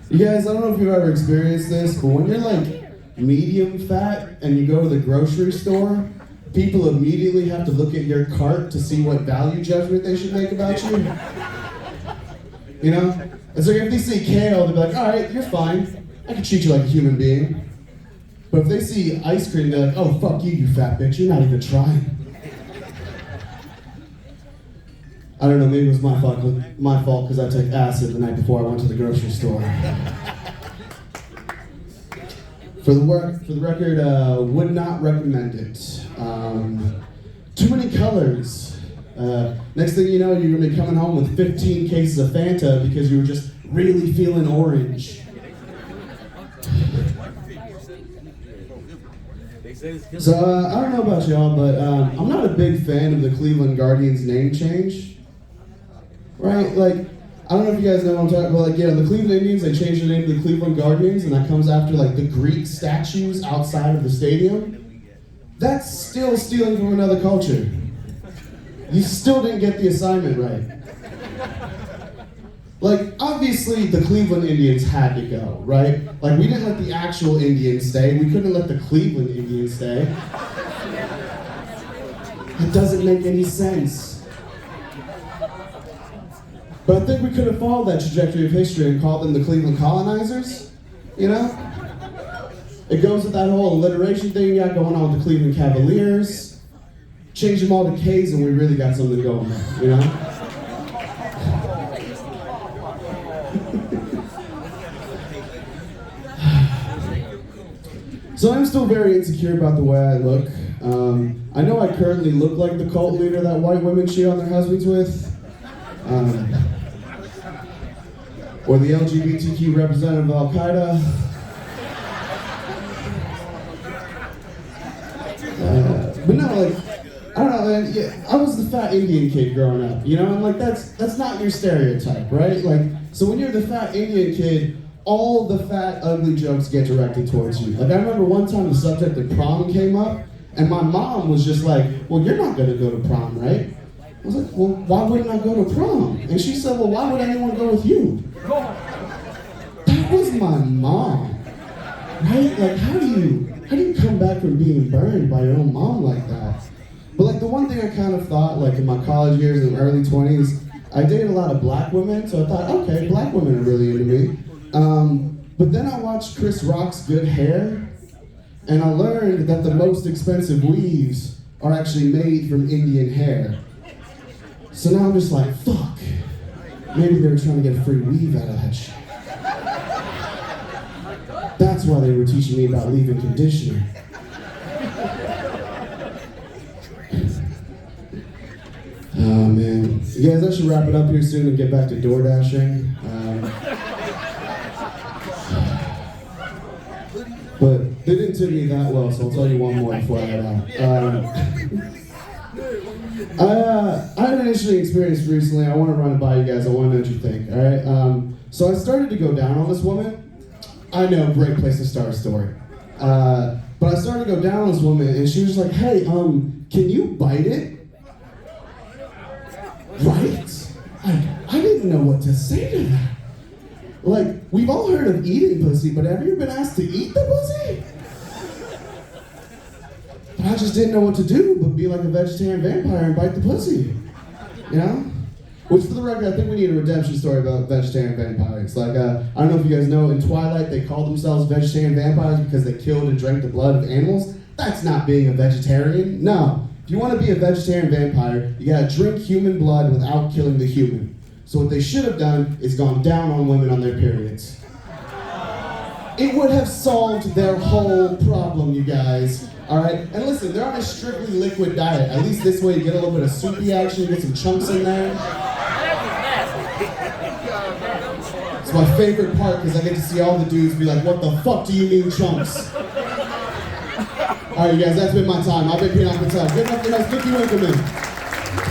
You guys, I don't know if you've ever experienced this, but when you're like medium fat and you go to the grocery store, people immediately have to look at your cart to see what value judgment they should make about you. You know? It's like if they see kale, they'll be like, all right, you're fine. I can treat you like a human being. But if they see ice cream, they're like, oh, fuck you, you fat bitch. You're not even trying. I don't know, maybe it was my fault because I took acid the night before I went to the grocery store. For the record, would not recommend it. Too many colors. Next thing you know, you're gonna be coming home with 15 cases of Fanta because you were just really feeling orange. So, I don't know about y'all, but I'm not a big fan of the Cleveland Guardians name change. Right? Like, I don't know if you guys know what I'm talking about. Like, yeah, the Cleveland Indians, they changed the name to the Cleveland Guardians, and that comes after, like, the Greek statues outside of the stadium. That's still stealing from another culture. You still didn't get the assignment right. Like, obviously, the Cleveland Indians had to go, right? Like, we didn't let the actual Indians stay. We couldn't let the Cleveland Indians stay. It doesn't make any sense. But I think we could have followed that trajectory of history and called them the Cleveland colonizers, you know? It goes with that whole alliteration thing you got going on with the Cleveland Cavaliers. Change them all to K's and we really got something going there, you know? So I'm still very insecure about the way I look. I know I currently look like the cult leader that white women cheat on their husbands with. Or the LGBTQ representative of Al-Qaeda. But no, like, I don't know, man, yeah, I was the fat Indian kid growing up, you know, and like that's not your stereotype, right? Like, so when you're the fat Indian kid, all the fat, ugly jokes get directed towards you. Like, I remember one time the subject of prom came up, and my mom was just like, well, you're not gonna go to prom, right? I was like, well, why wouldn't I go to prom? And she said, well, why would anyone go with you? That was my mom, right? Like, how do you come back from being burned by your own mom like that? But like, the one thing I kind of thought, like in my college years and early 20s, I dated a lot of black women, so I thought, okay, black women are really into me. But then I watched Chris Rock's Good Hair, and I learned that the most expensive weaves are actually made from Indian hair. So now I'm just like, fuck. Maybe they were trying to get a free weave out of that shit. That's why they were teaching me about leave-in conditioner. Oh man. You guys, I should wrap it up here soon and get back to door dashing. But they didn't tip me that well, so I'll tell you one more before I head out. I had an interesting experience recently. I want to run it by you guys. I want to know what you think, all right? So I started to go down on this woman. I know, great place to start a story. But I started to go down on this woman, and she was like, hey, can you bite it? Right? Like, I didn't know what to say to that. Like, we've all heard of eating pussy, but have you ever been asked to eat the pussy? But I just didn't know what to do but be like a vegetarian vampire and bite the pussy. You know? Which, for the record, I think we need a redemption story about vegetarian vampires. Like, I don't know if you guys know, in Twilight, they called themselves vegetarian vampires because they killed and drank the blood of animals. That's not being a vegetarian. No. If you want to be a vegetarian vampire, you gotta drink human blood without killing the human. So what they should have done is gone down on women on their periods. It would have solved their whole problem, you guys. All right? And listen, they're on a strictly liquid diet. At least this way you get a little bit of soupy action, get some chunks in there. It's my favorite part because I get to see all the dudes be like, what the fuck do you mean chunks? All right, you guys, that's been my time. I've been Pinak Patel. Good enough for nice Vicky Winkleman.